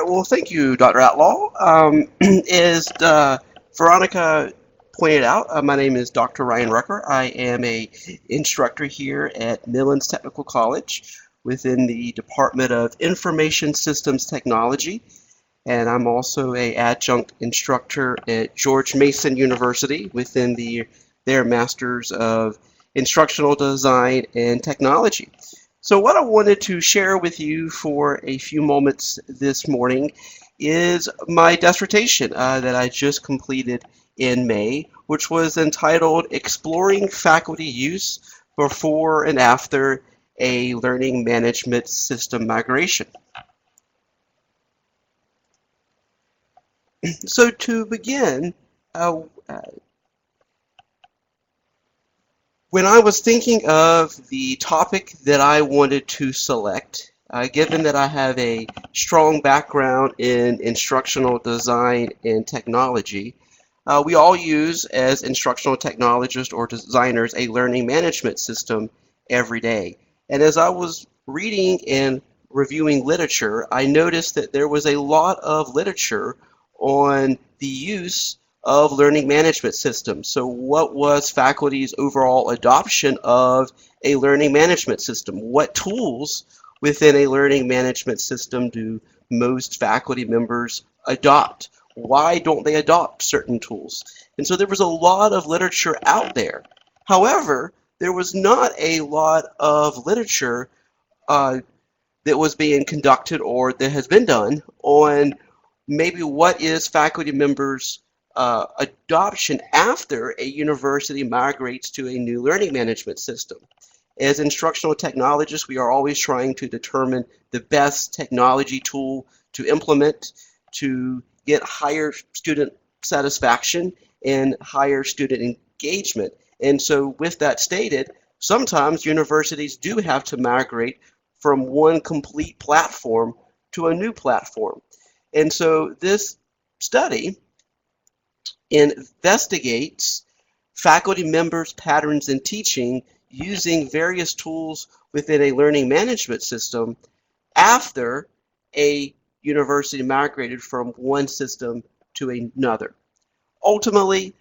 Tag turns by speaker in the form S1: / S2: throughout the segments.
S1: Well, thank you, Dr. Outlaw. As Veronica pointed out, my name is Dr. Ryan Rucker. I am a instructor here at Midlands Technical College within the Department of Information Systems Technology, and I'm also a adjunct instructor at George Mason University within their Masters of Instructional Design and Technology. So what I wanted to share with you for a few moments this morning is my dissertation that I just completed in May, which was entitled Exploring Faculty Use Before and After a Learning Management System Migration. So to begin, when I was thinking of the topic that I wanted to select, given that I have a strong background in instructional design and technology, we all use, as instructional technologists or designers, a learning management system every day. And as I was reading and reviewing literature, I noticed that there was a lot of literature on the use of learning management systems. So what was faculty's overall adoption of a learning management system? What tools within a learning management system do most faculty members adopt? Why don't they adopt certain tools? And so there was a lot of literature out there. However, there was not a lot of literature that was being conducted or that has been done on maybe what is faculty members' adoption after a university migrates to a new learning management system. As instructional technologists, we are always trying to determine the best technology tool to implement to get higher student satisfaction and higher student engagement. And so with that stated, sometimes universities do have to migrate from one complete platform to a new platform. And so this study investigates faculty members' patterns in teaching using various tools within a learning management system after a university migrated from one system to another. Ultimately,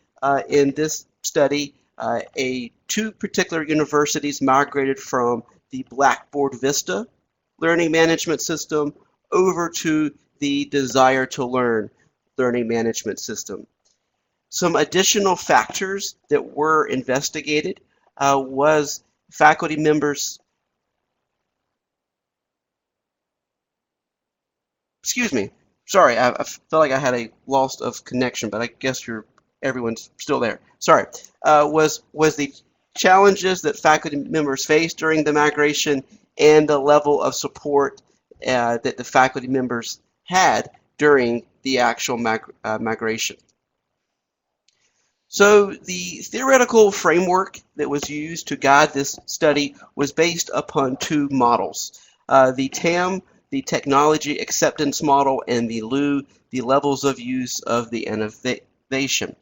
S1: in this study, two particular universities migrated from the Blackboard Vista learning management system over to the Desire to Learn learning management system. Some additional factors that were investigated was faculty members, excuse me, sorry, I felt like I had a loss of connection, but I guess everyone's still there. Sorry, was the challenges that faculty members faced during the migration and the level of support that the faculty members had during the actual migration. So the theoretical framework that was used to guide this study was based upon two models. The TAM, the Technology Acceptance Model, and the LU, the Levels of Use of the Innovation.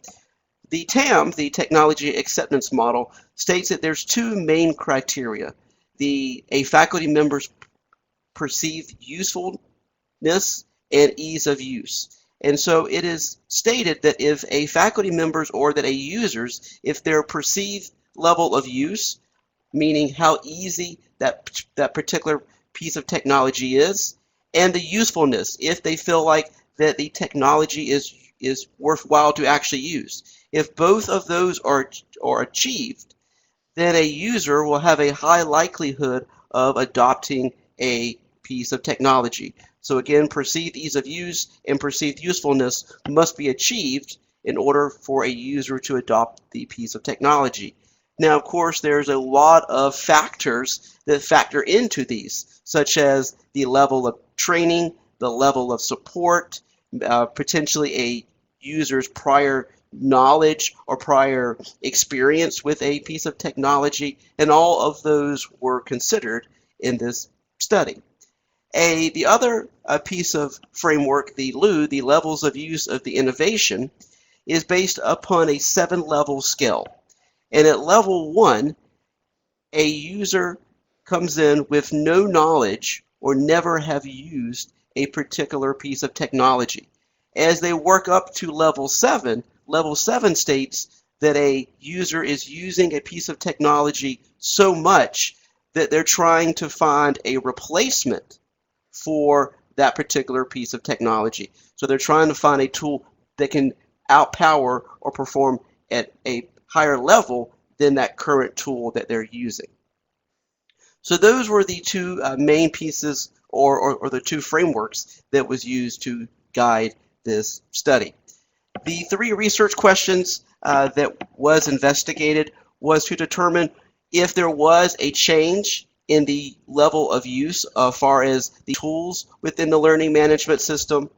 S1: The TAM, the Technology Acceptance Model, states that there's two main criteria. A faculty member's perceived usefulness and ease of use. And so it is stated that if a faculty member's or that a user's, if their perceived level of use, meaning how easy that particular piece of technology is, and the usefulness, if they feel like that the technology is worthwhile to actually use. If both of those are achieved, then a user will have a high likelihood of adopting a piece of technology. So again, perceived ease of use and perceived usefulness must be achieved in order for a user to adopt the piece of technology. Now, of course, there's a lot of factors that factor into these, such as the level of training, the level of support, potentially a user's prior knowledge or prior experience with a piece of technology, and all of those were considered in this study. The other piece of framework, the LU, the Levels of Use of the Innovation, is based upon a 7-level scale. And at level 1, a user comes in with no knowledge or never have used a particular piece of technology. As they work up to level 7 states that a user is using a piece of technology so much that they're trying to find a replacement for that particular piece of technology. So they're trying to find a tool that can outpower or perform at a higher level than that current tool that they're using. So those were the two main pieces or the two frameworks that was used to guide this study. The 3 research questions that was investigated was to determine if there was a change in the level of use as far as the tools within the learning management system,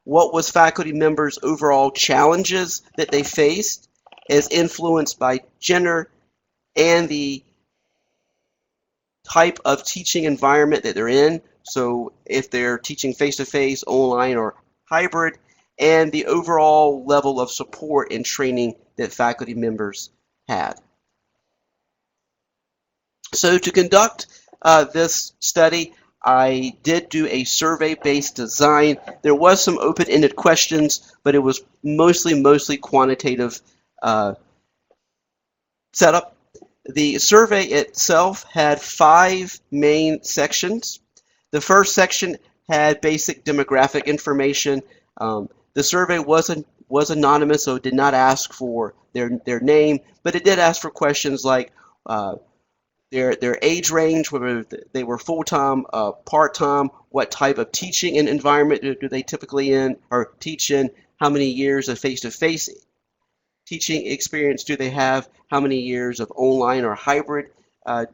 S1: what was faculty members' overall challenges that they faced as influenced by gender and the type of teaching environment that they're in, so if they're teaching face-to-face, online, or hybrid, and the overall level of support and training that faculty members had. So to conduct this study, I did do a survey-based design. There was some open-ended questions, but it was mostly quantitative setup. The survey itself had 5 main sections. The first section had basic demographic information. The survey was anonymous, so it did not ask for their name, but it did ask for questions like their age range, whether they were full-time, part-time, what type of teaching and environment do they typically teach in, how many years of face-to-face teaching experience do they have, how many years of online or hybrid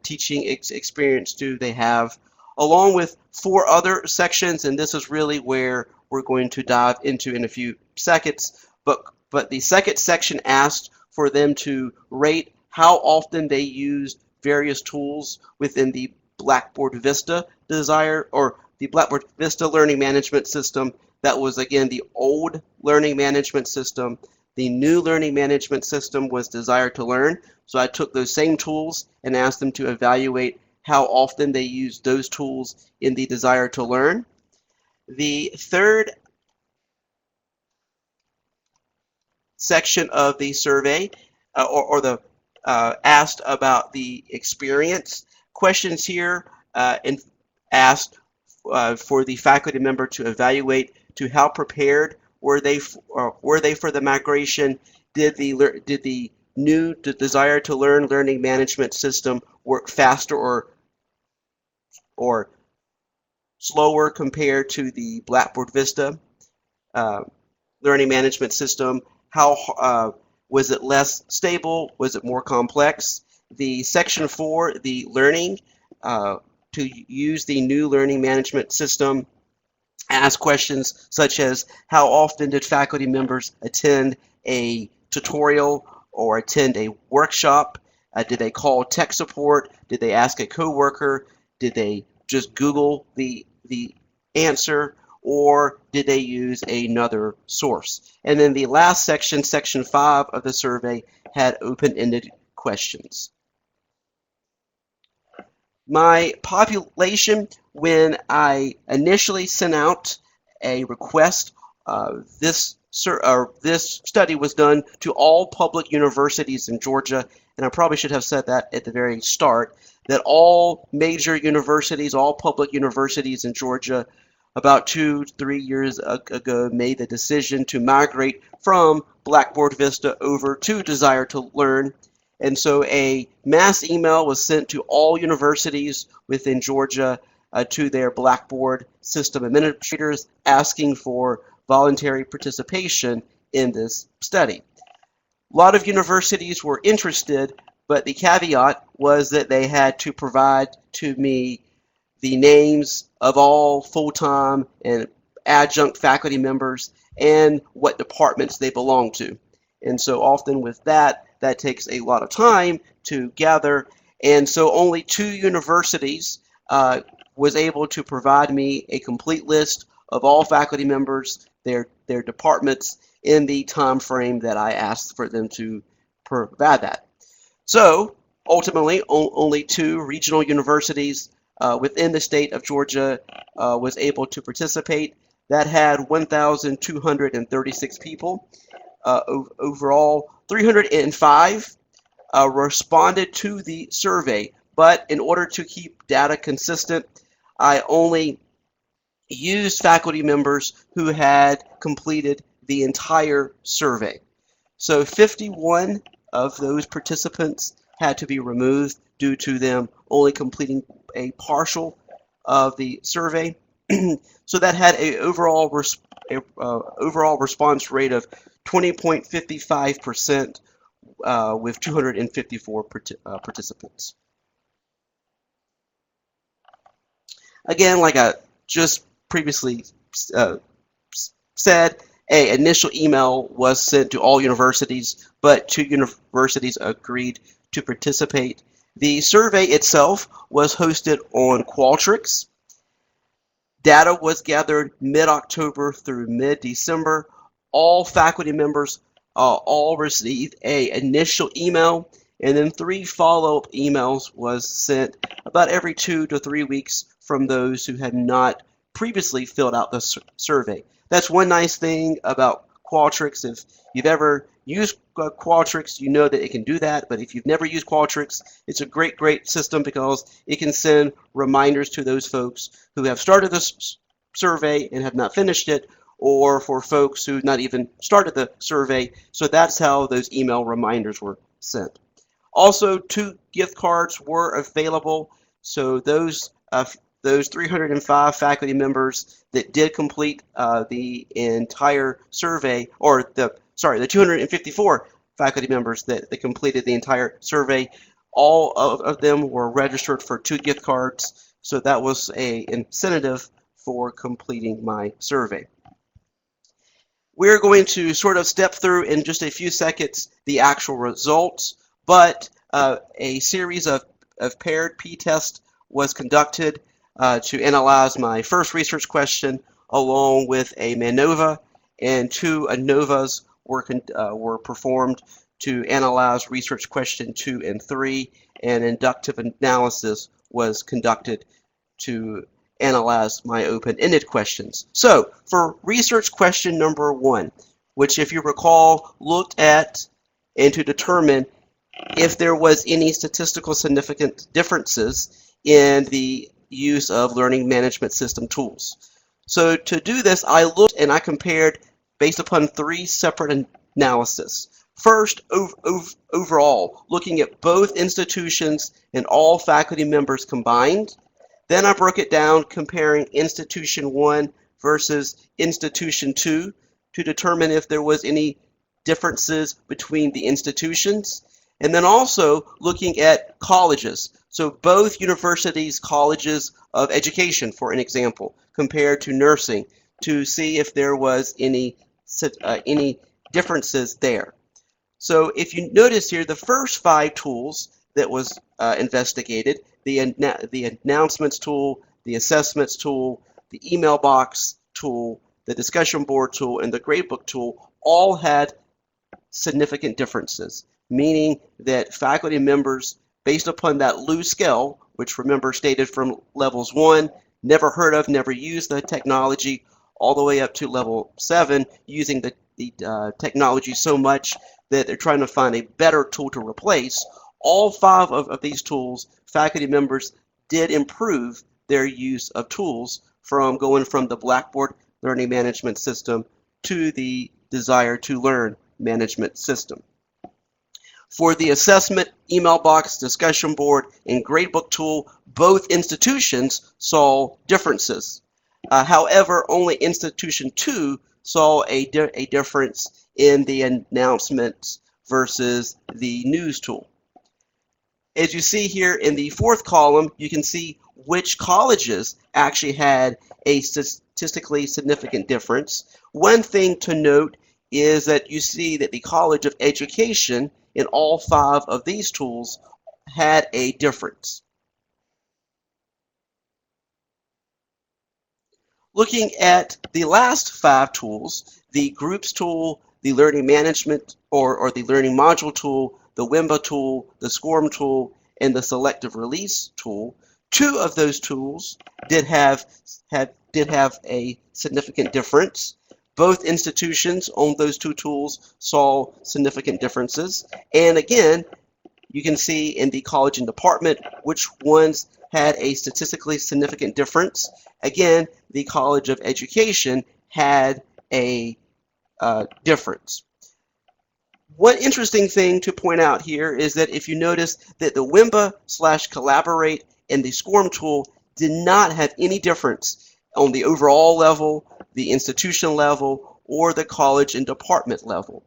S1: teaching experience do they have, along with 4 other sections, and this is really where we're going to dive into in a few seconds, but the second section asked for them to rate how often they used various tools within the Blackboard Vista the Blackboard Vista learning management system. That was, again, the old learning management system. The new learning management system was Desire to Learn. So I took those same tools and asked them to evaluate how often they used those tools in the Desire to Learn. The third section of the survey, asked about the experience. Questions here and asked for the faculty member to evaluate to how prepared were they for the migration. Did the new Desire to Learn learning management system work faster or slower compared to the Blackboard Vista learning management system? How was it less stable? Was it more complex? The section 4, the learning to use the new learning management system, ask questions such as how often did faculty members attend a tutorial or attend a workshop? Did they call tech support? Did they ask a coworker? Did they just Google the answer? Or did they use another source? And then the last section, section 5 of the survey, had open-ended questions. My population, when I initially sent out a request, this study was done to all public universities in Georgia, and I probably should have said that at the very start, that all major universities, all public universities in Georgia, about 2-3 years ago, made the decision to migrate from Blackboard Vista over to Desire to Learn. And so a mass email was sent to all universities within Georgia to their Blackboard system administrators asking for voluntary participation in this study. A lot of universities were interested, but the caveat was that they had to provide to me the names of all full-time and adjunct faculty members and what departments they belong to. And so often with that takes a lot of time to gather. And so only 2 universities was able to provide me a complete list of all faculty members, their departments, in the time frame that I asked for them to provide that. So ultimately, only 2 regional universities within the state of Georgia was able to participate. That had 1,236 people. Overall, 305 responded to the survey, but in order to keep data consistent, I only used faculty members who had completed the entire survey. So 51 of those participants had to be removed due to them only completing a partial of the survey. So that had an overall response rate of 20.55% with 254 participants. Again, like I just previously said, an initial email was sent to all universities, but 2 universities agreed to participate. The survey itself was hosted on Qualtrics. Data was gathered mid-October through mid-December. All faculty members all received an initial email, and then 3 follow-up emails was sent about every 2 to 3 weeks from those who had not previously filled out the survey. That's one nice thing about Qualtrics. If you've ever used Qualtrics, you know that it can do that, but if you've never used Qualtrics, it's a great system because it can send reminders to those folks who have started this survey and have not finished it, or for folks who not even started the survey. So that's how those email reminders were sent. Also, 2 gift cards were available. So those 305 faculty members that did complete the entire survey, or the 254 faculty members that completed the entire survey, all of them were registered for 2 gift cards. So that was an incentive for completing my survey. We're going to sort of step through in just a few seconds the actual results, but a series of paired p-tests was conducted to analyze my first research question along with a MANOVA, and 2 ANOVAs were performed to analyze research question 2 and 3, and inductive analysis was conducted to analyze my open-ended questions. So for research question number 1, which if you recall looked at and to determine if there was any statistical significant differences in the use of learning management system tools. So to do this, I looked and I compared based upon 3 separate analyses. First, overall, looking at both institutions and all faculty members combined. Then I broke it down comparing institution 1 versus institution 2 to determine if there was any differences between the institutions. And then also looking at colleges. So both universities, colleges of education, for an example, compared to nursing, to see if there was any differences there. So if you notice here, the first 5 tools that was investigated, the announcements tool, the assessments tool, the email box tool, the discussion board tool, and the gradebook tool all had significant differences, meaning that faculty members, based upon that LU scale, which remember stated from levels 1, never heard of, never used the technology, all the way up to level 7, using the technology so much that they're trying to find a better tool to replace. All 5 of these tools, faculty members did improve their use of tools from going from the Blackboard learning management system to the Desire to Learn management system. For the assessment, email box, discussion board, and gradebook tool, both institutions saw differences. However, only institution 2 saw a difference in the announcements versus the news tool. As you see here in the 4th column, you can see which colleges actually had a statistically significant difference. One thing to note is that you see that the College of Education in all 5 of these tools had a difference. Looking at the last 5 tools, the groups tool, the learning management or the learning module tool, the WIMBA tool, the SCORM tool, and the selective release tool, Two of those tools did have a significant difference. Both institutions on those two tools saw significant differences. And again, you can see in the college and department which ones had a statistically significant difference. Again, the College of Education had a difference. One interesting thing to point out here is that if you notice that the WIMBA/Collaborate and the SCORM tool did not have any difference on the overall level, the institution level, or the college and department level.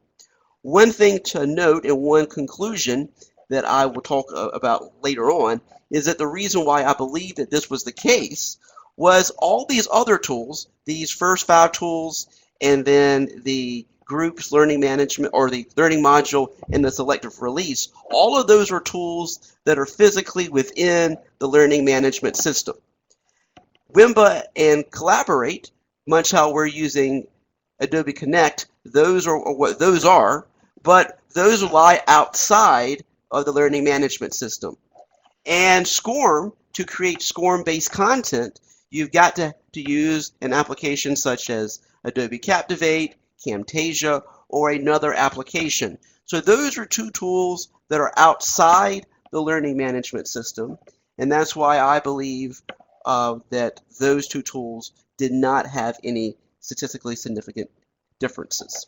S1: One thing to note and one conclusion that I will talk about later on is that the reason why I believe that this was the case was all these other tools, these first 5 tools, and then the groups learning management or the learning module and the selective release, all of those are tools that are physically within the learning management system. WIMBA and Collaborate, much how we're using Adobe Connect, those are what those are, but those lie outside of the learning management system. And SCORM, to create SCORM-based content, you've got to use an application such as Adobe Captivate, Camtasia, or another application. So those are 2 tools that are outside the learning management system, and that's why I believe that those 2 tools did not have any statistically significant differences.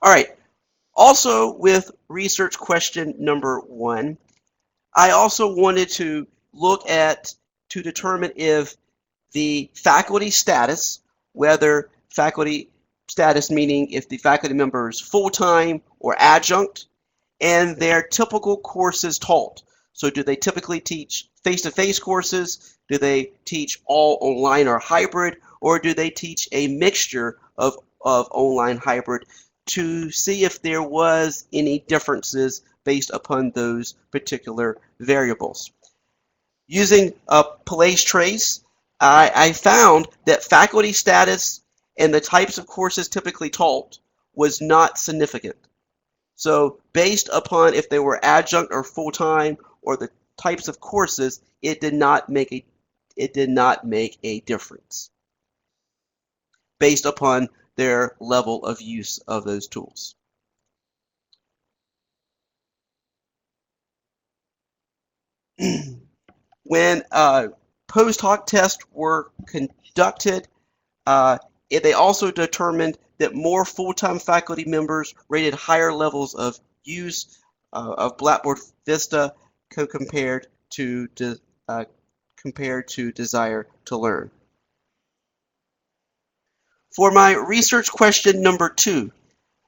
S1: All right, also with research question number 1, I also wanted to look at to determine if the faculty status, whether faculty status meaning if the faculty member is full-time or adjunct, and their typical courses taught. So do they typically teach face-to-face courses? Do they teach all online or hybrid? Or do they teach a mixture of online hybrid, to see if there was any differences based upon those particular variables. Using Place Trace, I found that faculty status and the types of courses typically taught was not significant. So based upon if they were adjunct or full-time or the types of courses, it did not make a difference based upon their level of use of those tools. When post hoc tests were conducted, they also determined that more full-time faculty members rated higher levels of use of Blackboard Vista compared to desire to learn. For my research question number 2,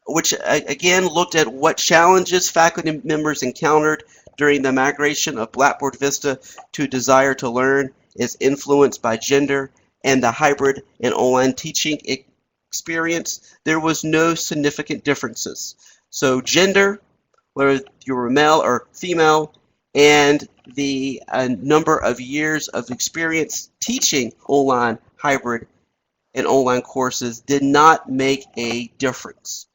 S1: which again looked at what challenges faculty members encountered during the migration of Blackboard Vista to desire to learn, is influenced by gender and the hybrid and online teaching experience, there was no significant differences. So gender, whether you were male or female, and the number of years of experience teaching online hybrid and online courses did not make a difference.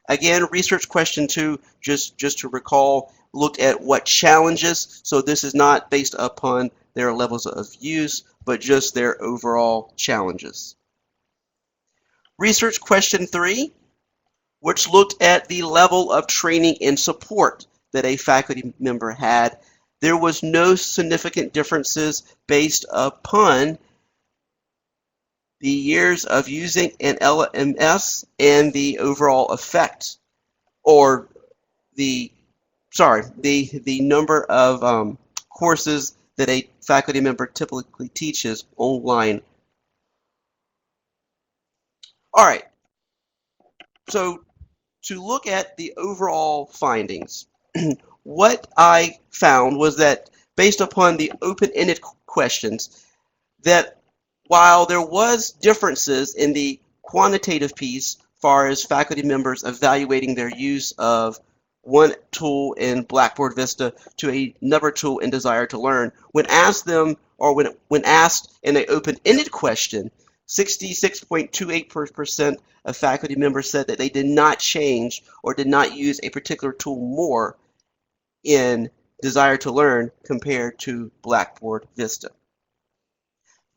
S1: Again, research question 2, just to recall, looked at what challenges, so this is not based upon their levels of use, but just their overall challenges. Research question 3, which looked at the level of training and support that a faculty member had. There was no significant differences based upon the years of using an LMS and the overall effect, or the number of courses that a faculty member typically teaches online. All right, so to look at the overall findings, what I found was that based upon the open-ended questions, that while there was differences in the quantitative piece as far as faculty members evaluating their use of one tool in Blackboard Vista to another tool in Desire to Learn, when asked them, or when asked in an open-ended question, 66.28% of faculty members said that they did not change or did not use a particular tool more in Desire to Learn compared to Blackboard Vista.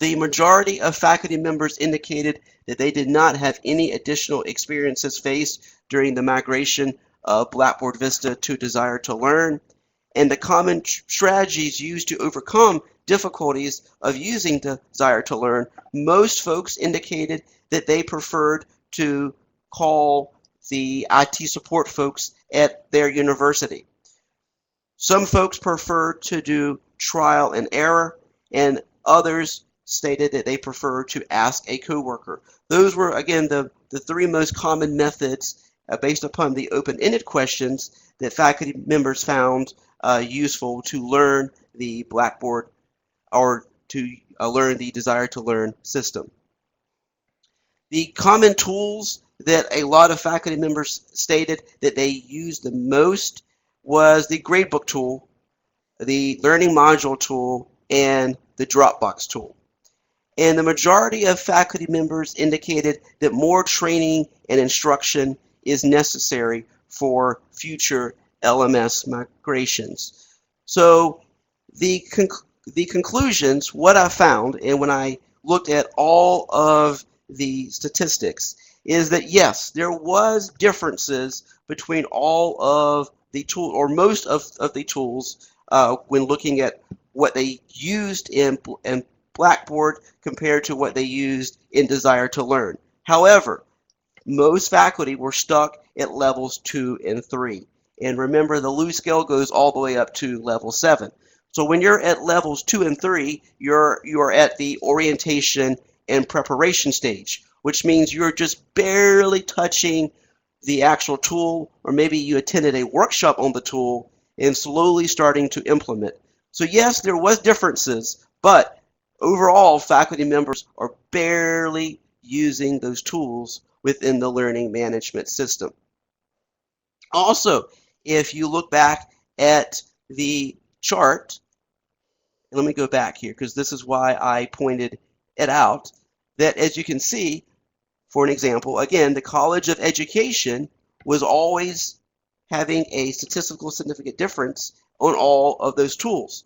S1: The majority of faculty members indicated that they did not have any additional experiences faced during the migration of Blackboard Vista to Desire to Learn, and the common strategies used to overcome difficulties of using Desire to Learn. Most folks indicated that they preferred to call the IT support folks at their university. Some folks preferred to do trial and error, and others stated that they prefer to ask a coworker. Those were, again, the three most common methods based upon the open-ended questions that faculty members found useful to learn the Blackboard or to learn the Desire to Learn system. The common tools that a lot of faculty members stated that they used the most was the gradebook tool, the learning module tool, and the Dropbox tool. And the majority of faculty members indicated that more training and instruction is necessary for future LMS migrations. So the conclusions, what I found, and when I looked at all of the statistics, is that yes, there was differences between all of the tools, or most of the tools, when looking at what they used in Blackboard compared to what they used in Desire to Learn. However, most faculty were stuck at levels 2 and 3. And remember, the LU scale goes all the way up to level 7. So when you're at levels 2 and 3, you're at the orientation and preparation stage, which means you're just barely touching the actual tool, or maybe you attended a workshop on the tool and slowly starting to implement. So yes, there was differences, but overall, faculty members are barely using those tools within the learning management system. Also, if you look back at the chart, and let me go back here because this is why I pointed it out, that as you can see, for an example, again, the College of Education was always having a statistical significant difference on all of those tools.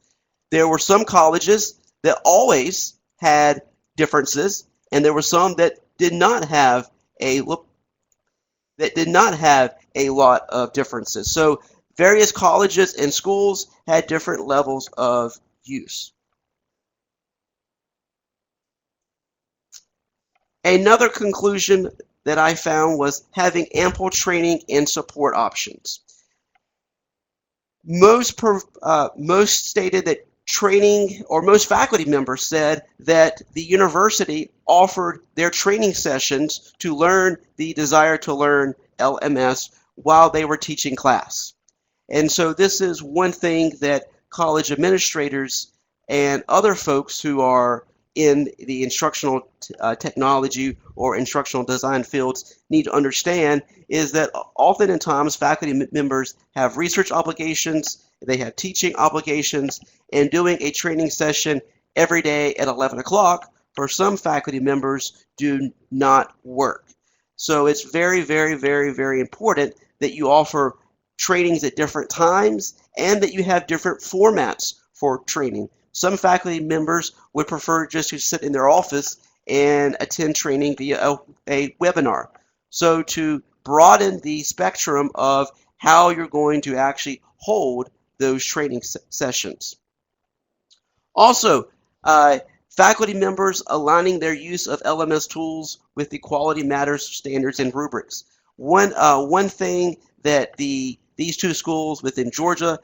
S1: There were some colleges that always had differences, and there were some that did not have a lot of differences. So various colleges and schools had different levels of use. Another conclusion that I found was having ample training and support options. Most stated that training, or most faculty members said that the university offered their training sessions to learn the Desire to Learn LMS while they were teaching class. And so this is one thing that college administrators and other folks who are in the instructional technology or instructional design fields need to understand, is that oftentimes faculty members have research obligations, they have teaching obligations, and doing a training session every day at 11 o'clock for some faculty members do not work. So it's very, very, very, very important that you offer trainings at different times and that you have different formats for training. Some faculty members would prefer just to sit in their office and attend training via a webinar. So to broaden the spectrum of how you're going to actually hold those training sessions. Also, faculty members aligning their use of LMS tools with the Quality Matters standards and rubrics. One thing that these two schools within Georgia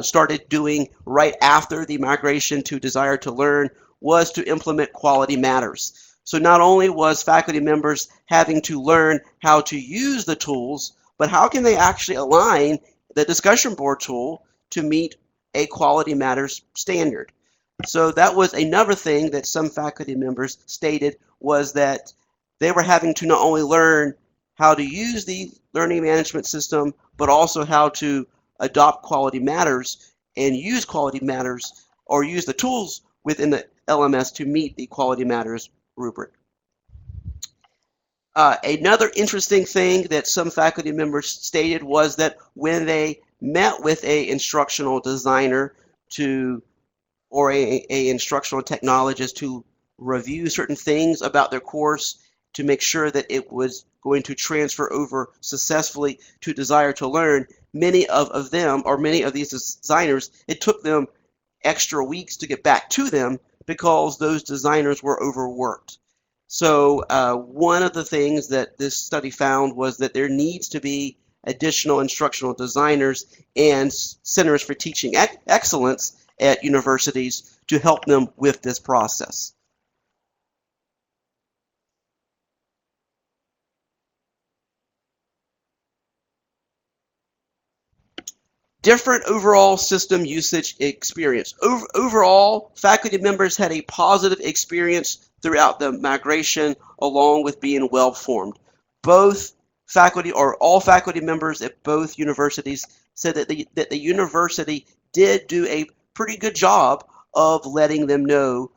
S1: started doing right after the migration to Desire to Learn was to implement Quality Matters. So not only was faculty members having to learn how to use the tools, but how can they actually align the discussion board tool to meet a Quality Matters standard. So that was another thing that some faculty members stated, was that they were having to not only learn how to use the learning management system, but also how to adopt Quality Matters and use Quality Matters, or use the tools within the LMS to meet the Quality Matters rubric. Another interesting thing that some faculty members stated was that when they met with a instructional designer to or a instructional technologist to review certain things about their course to make sure that it was going to transfer over successfully to Desire to Learn. Many of them, or many of these designers, it took them extra weeks to get back to them because those designers were overworked. So one of the things that this study found was that there needs to be additional instructional designers and centers for teaching excellence at universities to help them with this process. Different overall system usage experience. Overall, faculty members had a positive experience throughout the migration, along with being well-formed. Both faculty, or all faculty members at both universities, said that the university did do a pretty good job of letting them know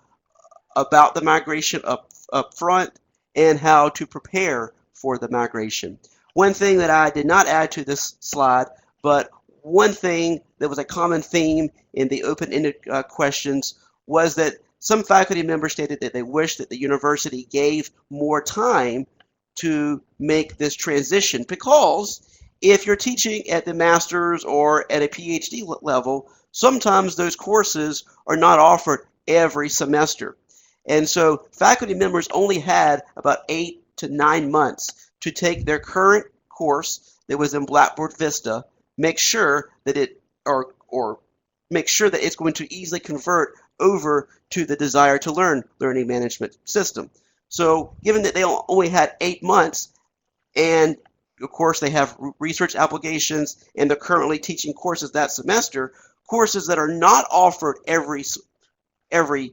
S1: about the migration up front and how to prepare for the migration. One thing that I did not add to this slide, but one thing that was a common theme in the open-ended questions was that some faculty members stated that they wished that the university gave more time to make this transition, because if you're teaching at the master's or at a PhD level, sometimes those courses are not offered every semester. And so faculty members only had about 8 to 9 months to take their current course that was in Blackboard Vista, make sure that make sure that it's going to easily convert over to the Desire to Learn learning management system. So given that they only had 8 months, and of course they have research applications and they're currently teaching courses that semester, courses that are not offered every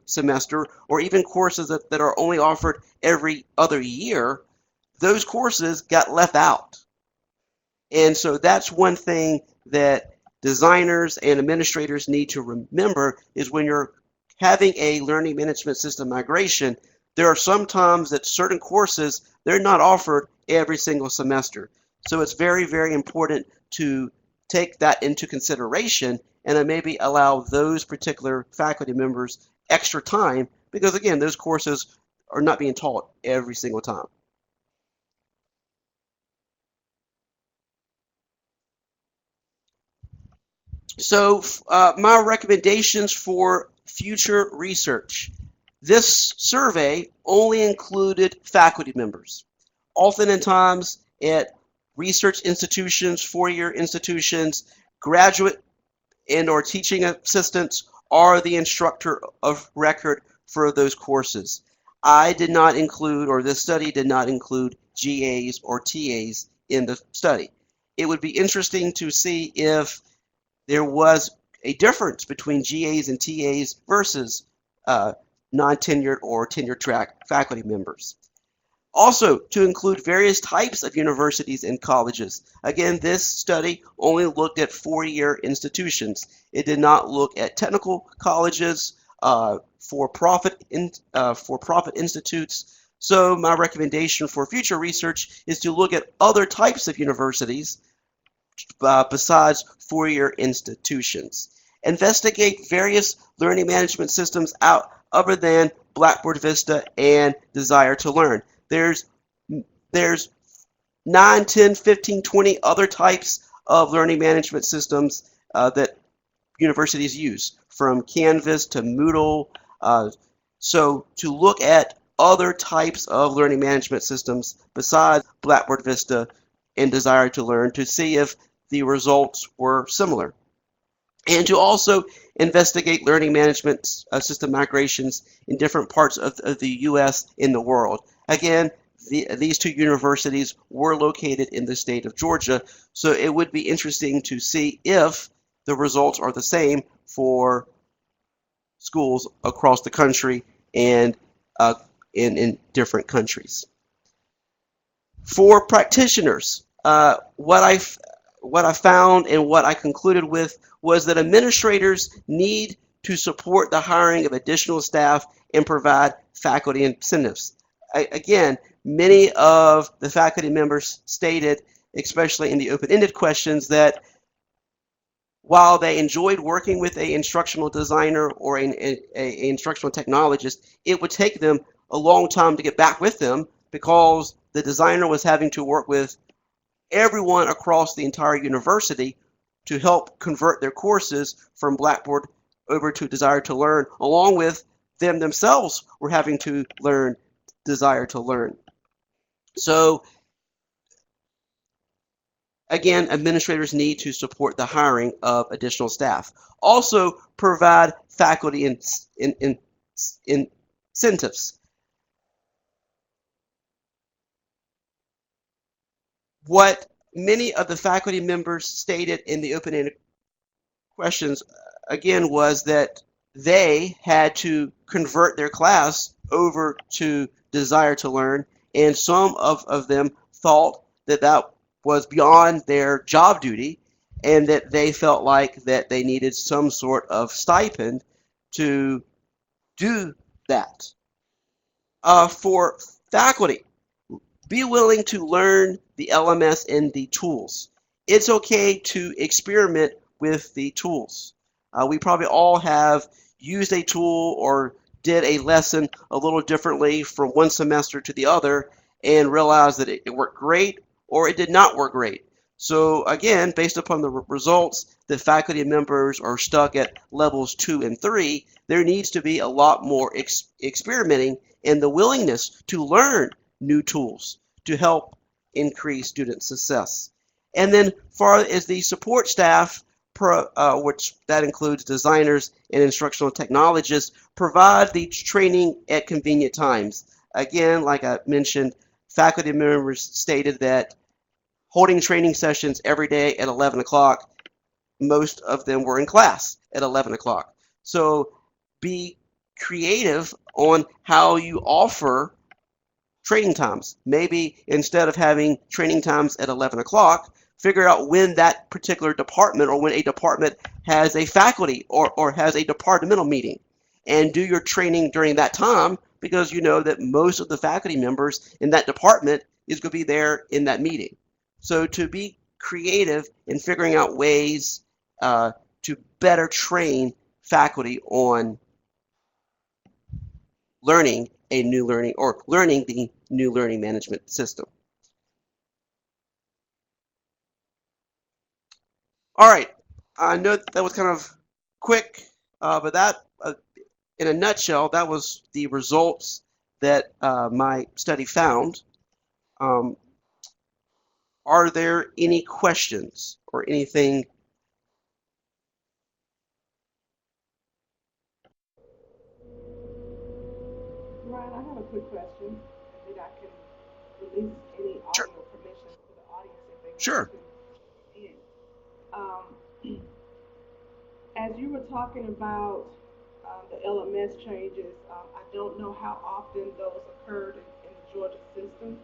S1: semester, or even courses that are only offered every other year, those courses got left out. And so that's one thing that designers and administrators need to remember, is when you're having a learning management system migration, there are some times that certain courses, they're not offered every single semester. So it's very, very important to take that into consideration and then maybe allow those particular faculty members extra time, because again, those courses are not being taught every single time. So my recommendations for future research. This survey only included faculty members. Oftentimes at research institutions, four-year institutions, graduate and or teaching assistants are the instructor of record for those courses. I did not include, or this study did not include, GAs or TAs in the study. It would be interesting to see if there was a difference between GAs and TAs versus non-tenured or tenured track faculty members. Also, to include various types of universities and colleges. Again, this study only looked at four-year institutions. It did not look at technical colleges, for-profit institutes. So my recommendation for future research is to look at other types of universities besides four-year institutions. Investigate various learning management systems out other than Blackboard Vista and Desire to Learn. There's 9, 10, 15, 20 other types of learning management systems that universities use, from Canvas to Moodle. So to look at other types of learning management systems besides Blackboard Vista and Desire to Learn, to see if the results were similar. And to also investigate learning management system migrations in different parts of the U.S. and the world. Again, these two universities were located in the state of Georgia, so it would be interesting to see if the results are the same for schools across the country and in different countries. For practitioners, what I found and what I concluded with was that administrators need to support the hiring of additional staff and provide faculty incentives. Again, many of the faculty members stated, especially in the open-ended questions, that while they enjoyed working with an instructional designer or an instructional technologist, it would take them a long time to get back with them because the designer was having to work with everyone across the entire university to help convert their courses from Blackboard over to Desire to Learn, along with them themselves were having to learn Desire to Learn. So again, administrators need to support the hiring of additional staff. Also provide faculty incentives. What many of the faculty members stated in the open-ended questions, again, was that they had to convert their class over to Desire to Learn, and some of them thought that that was beyond their job duty, and that they felt like that they needed some sort of stipend to do that. For faculty, be willing to learn the LMS and the tools. It's okay to experiment with the tools. We probably all have used a tool or did a lesson a little differently from one semester to the other and realized that it worked great or it did not work great. So again, based upon the results that faculty members are stuck at levels 2 and 3, there needs to be a lot more experimenting and the willingness to learn new tools to help increase student success. And then far as the support staff, which that includes designers and instructional technologists, provide the training at convenient times. Again, like I mentioned, faculty members stated that holding training sessions every day at 11 o'clock, most of them were in class at 11 o'clock. So be creative on how you offer training times. Maybe instead of having training times at 11 o'clock, figure out when that particular department or when a department has a faculty or has a departmental meeting, and do your training during that time, because you know that most of the faculty members in that department is going to be there in that meeting. So to be creative in figuring out ways to better train faculty on learning a new learning or learning the new learning management system. All right, I know that was kind of quick, but that, in a nutshell, that was the results that my study found. Are there any questions or anything?
S2: Ryan, I have a quick question that I can release any
S1: Sure.
S2: audio permission to the audience if they want
S1: Sure.
S2: to. And, as you were talking about the LMS changes, I don't know how often those occurred in the Georgia system,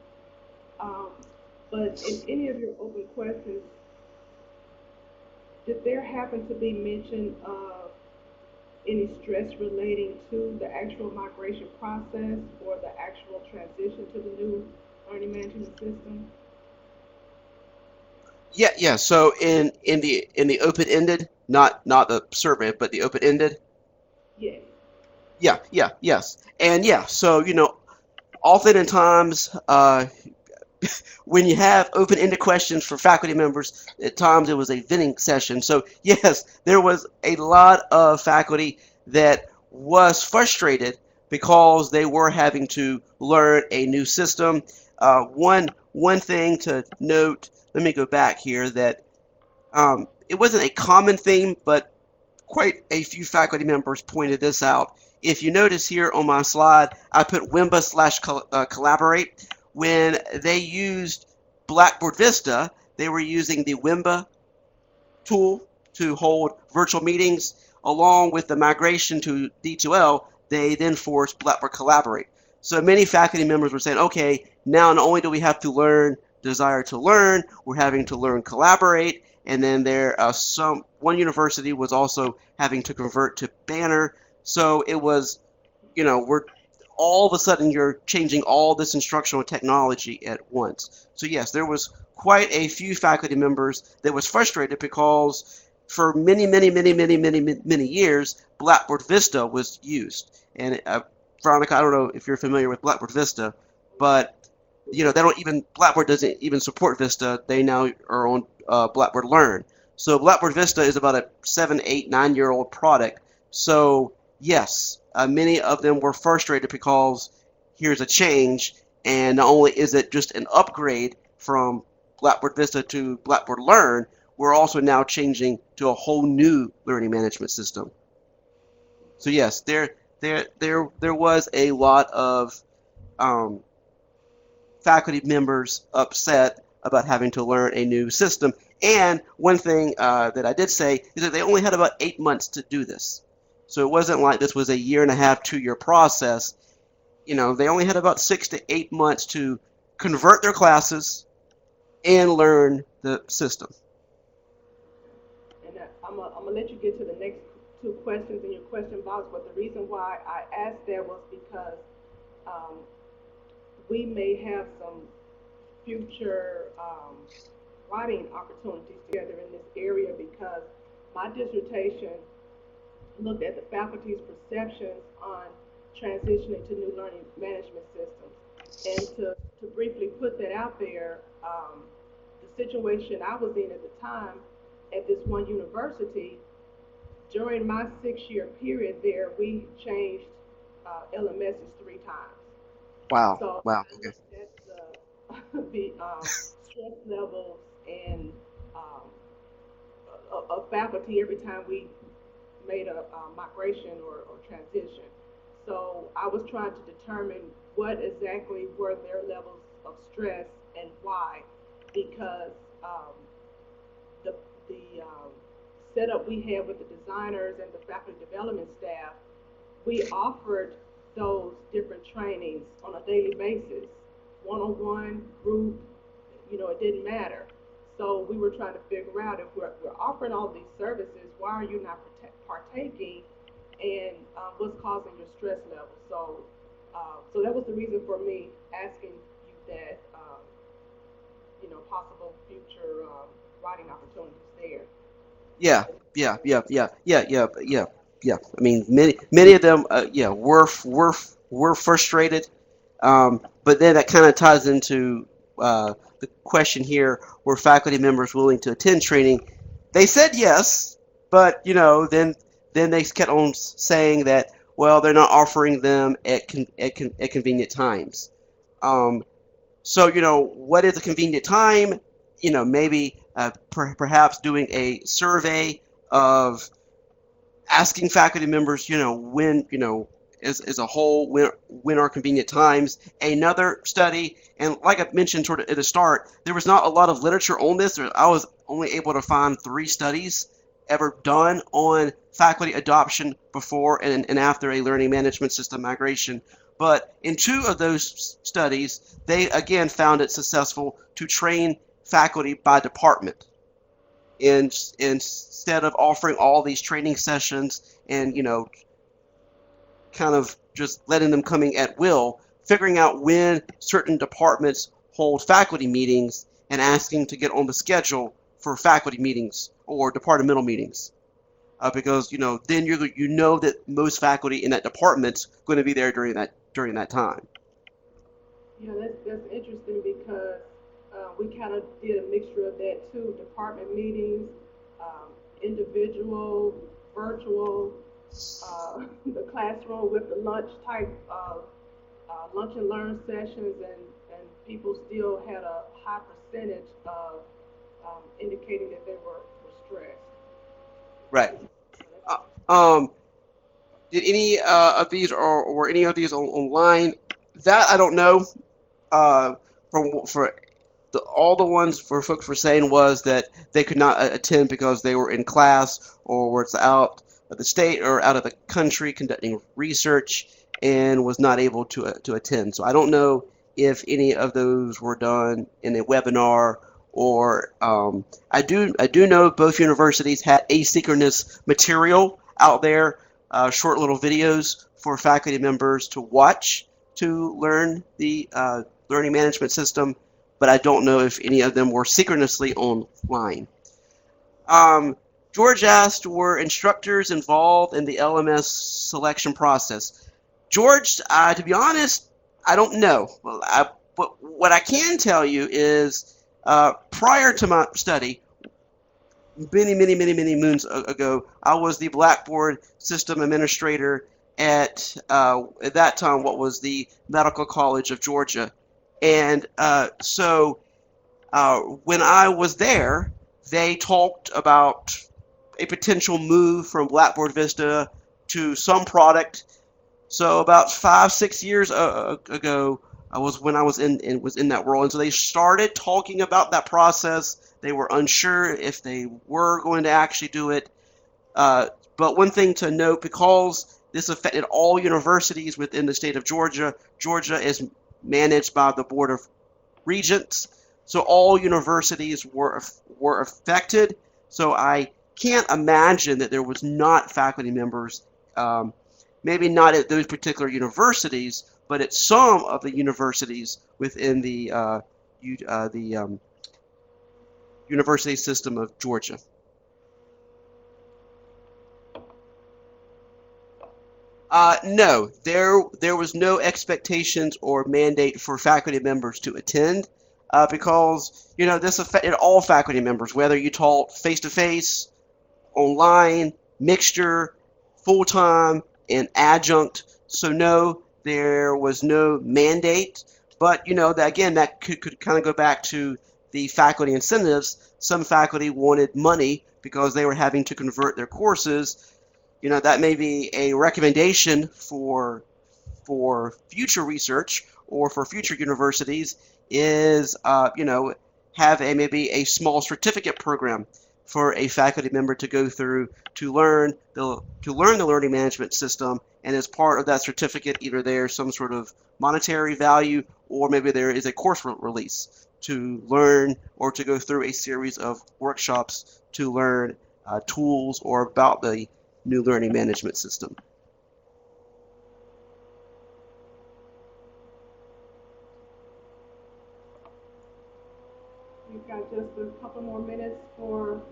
S2: um, but in any of your open questions, did there happen to be mention of any stress relating to the actual migration process or the actual transition to the new learning management system?
S1: Yeah, yeah. So in the open-ended, not the survey, but the open-ended.
S2: Yes.
S1: Yeah, yeah, yes. And yeah, so oftentimes when you have open-ended questions for faculty members, at times it was a venting session. So yes, there was a lot of faculty that was frustrated because they were having to learn a new system. One thing to note, let me go back here, that it wasn't a common theme, but quite a few faculty members pointed this out. If you notice here on my slide, I put Wimba slash collaborate. When they used Blackboard Vista, they were using the Wimba tool to hold virtual meetings. Along with the migration to D2L, they then forced Blackboard Collaborate. So many faculty members were saying, okay, now not only do we have to learn Desire to Learn, we're having to learn Collaborate, and then one university was also having to convert to Banner. So it was, we're all of a sudden you're changing all this instructional technology at once. So yes, there was quite a few faculty members that was frustrated because for many years, Blackboard Vista was used. And Veronica, I don't know if you're familiar with Blackboard Vista, but Blackboard doesn't even support Vista. They now are on Blackboard Learn. So Blackboard Vista is about a 7, 8, 9-year-old product. So yes, many of them were frustrated because here's a change, and not only is it just an upgrade from Blackboard Vista to Blackboard Learn, we're also now changing to a whole new learning management system. So yes, there was a lot of faculty members upset about having to learn a new system. And one thing that I did say is that they only had about 8 months to do this. So it wasn't like this was a 1.5 to 2-year process. They only had about 6 to 8 months to convert their classes and learn the system.
S2: And I'm gonna let you get to the next 2 questions in your question box, but the reason why I asked that was because we may have some future writing opportunities together in this area, because my dissertation looked at the faculty's perceptions on transitioning to new learning management systems. And to briefly put that out there, the situation I was in at the time at this one university, during my 6-year period there, we changed LMSs 3 times.
S1: Wow.
S2: So
S1: wow. Okay.
S2: That's the stress levels and of faculty every time we made a migration or transition. So I was trying to determine what exactly were their levels of stress and why, because the setup we had with the designers and the faculty development staff, we offered those different trainings on a daily basis, one-on-one, group, it didn't matter. So we were trying to figure out, if we're offering all these services, why are you not partaking, and what's causing your stress level? So that was the reason for me asking you that, possible future writing opportunities there.
S1: Yeah. I mean, many of them, were frustrated. But then that kind of ties into the question here: were faculty members willing to attend training? They said yes, but then they kept on saying that, well, they're not offering them at convenient times. So what is a convenient time? Maybe perhaps doing a survey of asking faculty members, when, as a whole, when are convenient times. Another study, and like I mentioned sort of at the start, there was not a lot of literature on this. I was only able to find 3 studies ever done on faculty adoption before and after a learning management system migration. But in 2 of those studies, they again found it successful to train faculty by department. Instead of offering all these training sessions and kind of just letting them coming at will, figuring out when certain departments hold faculty meetings and asking to get on the schedule for faculty meetings or departmental meetings, because then that most faculty in that department's going to be there during that time.
S2: Yeah, that's interesting, because we kind of did a mixture of that too: department meetings, individual, virtual, the classroom with the lunch type of lunch and learn sessions, and people still had a high percentage of indicating that they were stressed.
S1: Right. Did any of these or any of these online? That I don't know. All the ones for folks were saying was that they could not attend because they were in class or was out of the state or out of the country conducting research and was not able to attend. So I don't know if any of those were done in a webinar or I do know both universities had asynchronous material out there, short little videos for faculty members to watch to learn the learning management system, but I don't know if any of them were synchronously online. George asked, were instructors involved in the LMS selection process? George, to be honest, I don't know. But what I can tell you is prior to my study, many moons ago, I was the Blackboard system administrator at that time what was the Medical College of Georgia. And when I was there, they talked about a potential move from Blackboard Vista to some product. So about 5-6 years ago, I was when I was in that world, and so they started talking about that process. They were unsure if they were going to actually do it. But one thing to note, because this affected all universities within the state of Georgia, Georgia is managed by the Board of Regents, so all universities were affected. So I can't imagine that there was not faculty members, maybe not at those particular universities, but at some of the universities within the university system of Georgia. No, there was no expectations or mandate for faculty members to attend because this affected all faculty members, whether you taught face-to-face, online, mixture, full-time, and adjunct. So no, there was no mandate. But that could kind of go back to the faculty incentives. Some faculty wanted money because they were having to convert their courses. That may be a recommendation for future research or for future universities is have maybe a small certificate program for a faculty member to go through to learn the learning management system, and as part of that certificate, either there's some sort of monetary value or maybe there is a course release to learn or to go through a series of workshops to learn tools or about the new learning management system.
S2: We've got just a couple more minutes for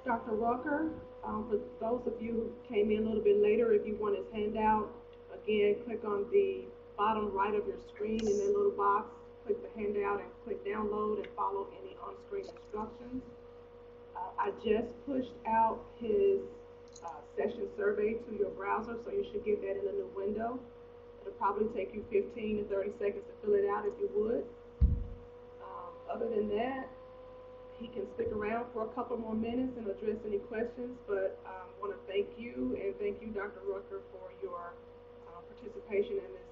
S2: Dr. Rucker. For those of you who came in a little bit later, if you want his handout, again, click on the bottom right of your screen in that little box, click the handout and click download and follow any on-screen instructions. I just pushed out his session survey to your browser, so you should get that in a new window. It'll probably take you 15 to 30 seconds to fill it out if you would. Other than that, he can stick around for a couple more minutes and address any questions, but I want to thank you and thank you, Dr. Rucker, for your participation in this